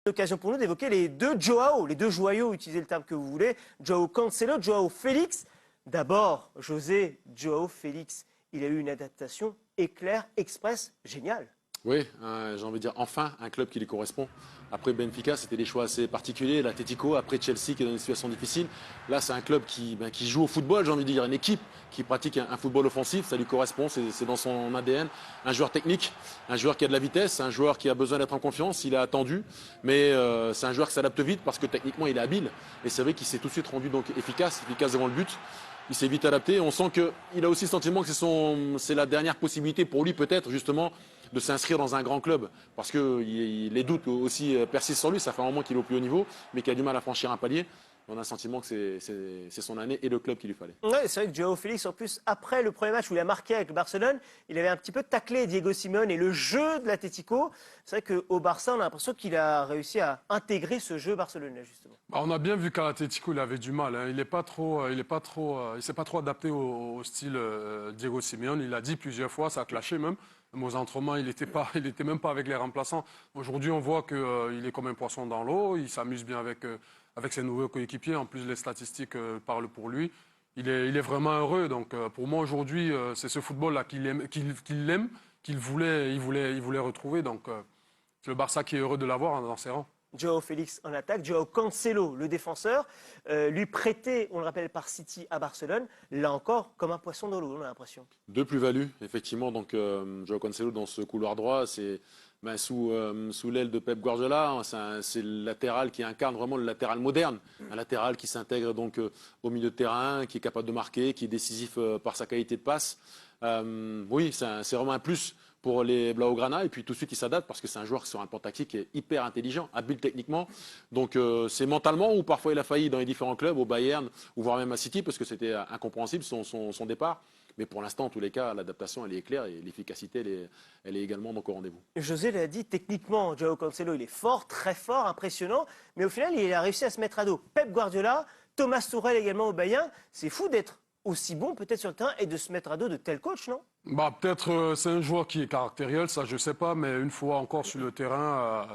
L'occasion pour nous d'évoquer les deux Joao, les deux joyaux, utilisez le terme que vous voulez, Joao Cancelo, Joao Félix. D'abord, José, Joao Félix, il a eu une adaptation éclair, express, géniale. Oui, j'ai envie de dire enfin un club qui lui correspond. Après Benfica, c'était des choix assez particuliers. L'Atlético, après Chelsea qui est dans une situation difficile. Là, c'est un club qui joue au football, j'ai envie de dire, une équipe qui pratique un football offensif. Ça lui correspond, c'est dans son ADN. Un joueur technique, un joueur qui a de la vitesse, un joueur qui a besoin d'être en confiance. Il est attendu, mais c'est un joueur qui s'adapte vite parce que techniquement, il est habile. Et c'est vrai qu'il s'est tout de suite rendu donc efficace devant le but. Il s'est vite adapté. On sent qu'il a aussi le sentiment que c'est la dernière possibilité pour lui, peut-être, justement, de s'inscrire dans un grand club. Parce que les doutes aussi persistent sur lui. Ça fait un moment qu'il est au plus haut niveau, mais qu'il a du mal à franchir un palier. On a le sentiment que c'est son année et le club qu'il lui fallait. Ouais, c'est vrai que Joao Félix, en plus, après le premier match où il a marqué avec le Barcelone, il avait un petit peu taclé Diego Simeone et le jeu de l'Atlético. C'est vrai qu'au Barça, on a l'impression qu'il a réussi à intégrer ce jeu barcelonais, justement. On a bien vu qu'à l'Atlético, il avait du mal. Hein. Il ne s'est pas trop adapté au style Diego Simeone. Il l'a dit plusieurs fois, ça a clashé même. Même aux entraînements, il n'était même pas avec les remplaçants. Aujourd'hui, on voit qu'il est comme un poisson dans l'eau. Il s'amuse bien avec ses nouveaux coéquipiers. En plus, les statistiques parlent pour lui. Il est vraiment heureux. Donc, pour moi, aujourd'hui, c'est ce football-là qu'il aime, qu'il voulait retrouver. Donc, c'est le Barça qui est heureux de l'avoir dans ses rangs. Joao Félix en attaque, Joao Cancelo, le défenseur, lui prêté, on le rappelle, par City à Barcelone, là encore, comme un poisson dans l'eau, on a l'impression. Deux plus-values, effectivement. Donc, Joao Cancelo dans ce couloir droit, c'est sous l'aile de Pep Guardiola. C'est le latéral qui incarne vraiment le latéral moderne. Un latéral qui s'intègre donc au milieu de terrain, qui est capable de marquer, qui est décisif par sa qualité de passe. Oui, c'est vraiment un plus pour les Blaugrana, et puis tout de suite il s'adapte parce que c'est un joueur sur un plan tactique qui est hyper intelligent, habile techniquement. Donc c'est mentalement où parfois il a failli dans les différents clubs, au Bayern ou voire même à City, parce que c'était incompréhensible son départ. Mais pour l'instant, en tous les cas, l'adaptation elle est claire et l'efficacité elle est également donc au rendez-vous. José l'a dit, techniquement, Joao Cancelo, il est fort, très fort, impressionnant, mais au final, il a réussi à se mettre à dos. Pep Guardiola, Thomas Tuchel également au Bayern, c'est fou d'être aussi bon peut-être sur le terrain et de se mettre à dos de tel coach, non? Peut-être c'est un joueur qui est caractériel, ça je sais pas, mais une fois encore sur le terrain,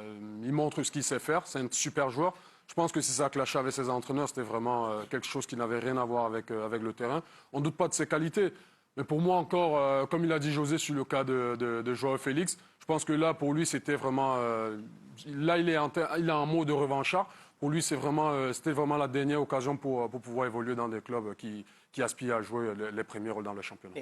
il montre ce qu'il sait faire. C'est un super joueur. Je pense que si ça clashait avec ses entraîneurs, c'était vraiment quelque chose qui n'avait rien à voir avec le terrain. On ne doute pas de ses qualités. Mais pour moi encore, comme il a dit José sur le cas de Joao Félix, je pense que là, pour lui, c'était vraiment... là, il a un mot de revanchard. Pour lui, c'était vraiment la dernière occasion pour pouvoir évoluer dans des clubs qui aspirent à jouer les premiers rôles dans le championnat.